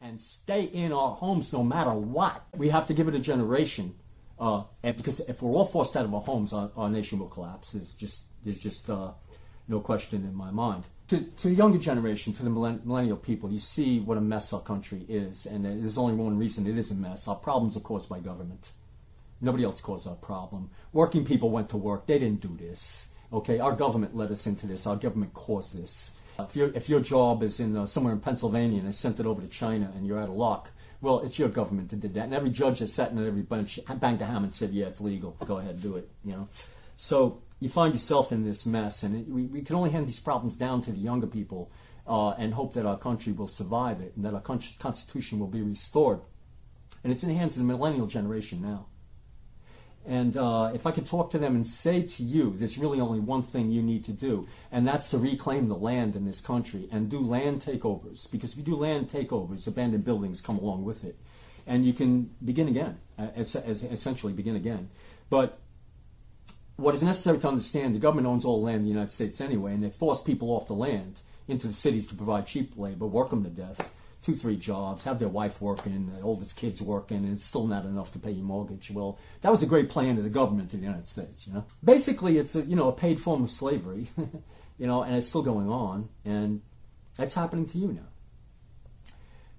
And stay in our homes no matter what. We have to give it a generation, and because if we're all forced out of our homes, our nation will collapse. There's just no question in my mind. To the younger generation, to the millennial people, you see what a mess our country is, and there's only one reason it is a mess. Our problems are caused by government. Nobody else caused our problem. Working people went to work. They didn't do this. Okay, our government led us into this. Our government caused this. If your job is in somewhere in Pennsylvania and they sent it over to China and you're out of luck, well, it's your government that did that. And every judge that sat in every bench banged a hammer and said, yeah, it's legal. Go ahead, do it. You know. So you find yourself in this mess, and we can only hand these problems down to the younger people and hope that our country will survive it and that our Constitution will be restored. And it's in the hands of the millennial generation now. And if I could talk to them and say to you, there's really only one thing you need to do, and that's to reclaim the land in this country and do land takeovers. Because if you do land takeovers, abandoned buildings come along with it. And you can begin again, essentially begin again. But what is necessary to understand, the government owns all the land in the United States anyway, and they force people off the land into the cities to provide cheap labor, work them to death. 2-3 jobs, have their wife working, the oldest kids working, and it's still not enough to pay your mortgage. Well, that was a great plan of the government of the United States, you know. Basically, it's a paid form of slavery, you know, and it's still going on, and that's happening to you now.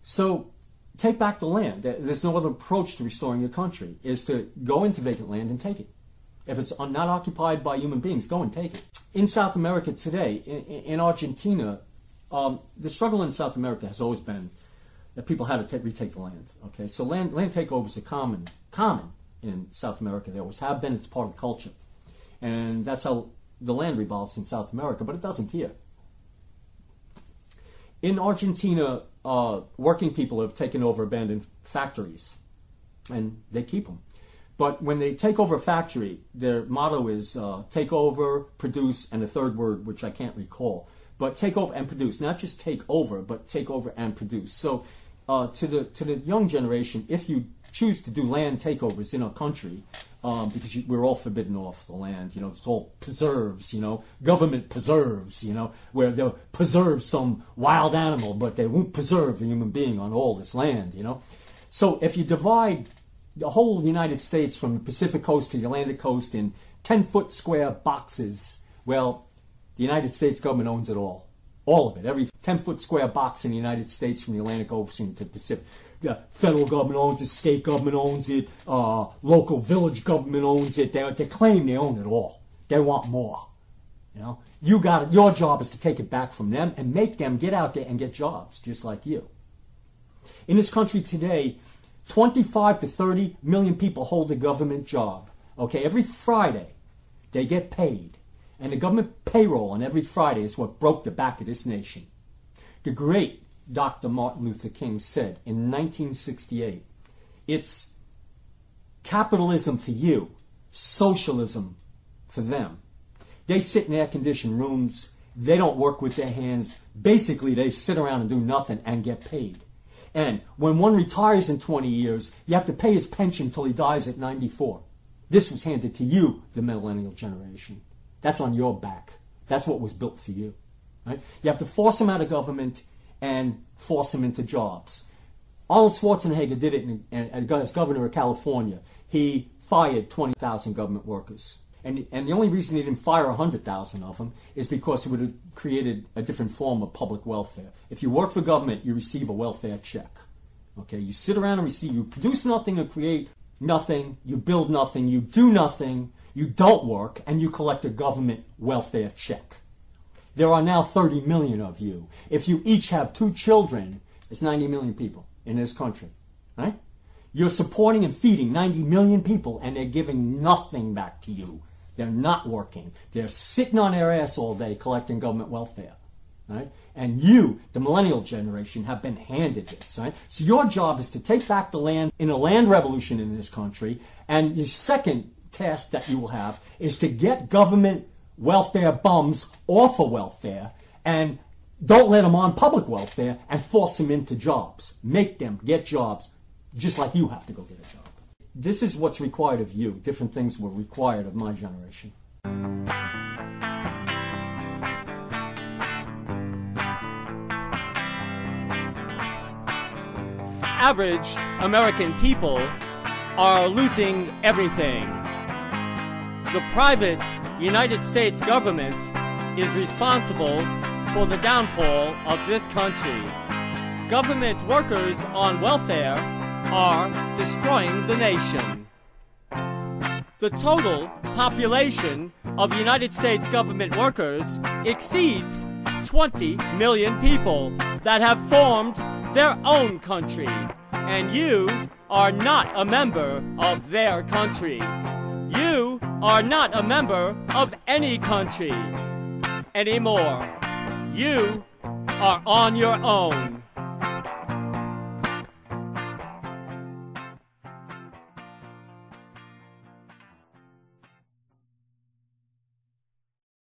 So, take back the land. There's no other approach to restoring your country, is to go into vacant land and take it. If it's not occupied by human beings, go and take it. In South America today, in Argentina, the struggle in South America has always been that people had to retake the land. Okay, so land takeovers are common in South America. They always have been. It's part of the culture, and that's how the land revolves in South America. But it doesn't here. In Argentina, working people have taken over abandoned factories, and they keep them. But when they take over a factory, their motto is take over, produce, and a third word which I can't recall. But take over and produce, not just take over, but take over and produce. So to the young generation, if you choose to do land takeovers in our country, because we're all forbidden off the land, you know, it's all preserves, you know, government preserves, you know, where they'll preserve some wild animal, but they won't preserve a human being on all this land, you know. So if you divide the whole United States from the Pacific coast to the Atlantic coast in 10-foot square boxes, well, the United States government owns it all of it. Every 10-foot square box in the United States from the Atlantic Ocean to the Pacific. The federal government owns it, state government owns it, local village government owns it. They claim they own it all. They want more. You know, your job is to take it back from them and make them get out there and get jobs, just like you. In this country today, 25 to 30 million people hold a government job. Okay, every Friday they get paid. And the government payroll on every Friday is what broke the back of this nation. The great Dr. Martin Luther King said in 1968, it's capitalism for you, socialism for them. They sit in air-conditioned rooms. They don't work with their hands. Basically, they sit around and do nothing and get paid. And when one retires in 20 years, you have to pay his pension until he dies at 94. This was handed to you, the millennial generation. That's on your back. That's what was built for you. Right? You have to force them out of government and force them into jobs. Arnold Schwarzenegger did it as governor of California. He fired 20,000 government workers. And the only reason he didn't fire 100,000 of them is because it would have created a different form of public welfare. If you work for government, you receive a welfare check. Okay, you sit around and receive, you produce nothing and create nothing, you build nothing, you do nothing, you don't work, and you collect a government welfare check. There are now 30 million of you. If you each have 2 children, it's 90 million people in this country. Right? You're supporting and feeding 90 million people, and they're giving nothing back to you. They're not working. They're sitting on their ass all day collecting government welfare. Right? And you, the millennial generation, have been handed this. Right? So your job is to take back the land in a land revolution in this country, and the second task that you will have is to get government welfare bums off of welfare and don't let them on public welfare and force them into jobs. Make them get jobs just like you have to go get a job. This is what's required of you. Different things were required of my generation. average American people are losing everything. The private United States government is responsible for the downfall of this country. Government workers on welfare are destroying the nation. The total population of United States government workers exceeds 20 million people that have formed their own country, and you are not a member of their country. You are not a member of any country anymore. You are on your own.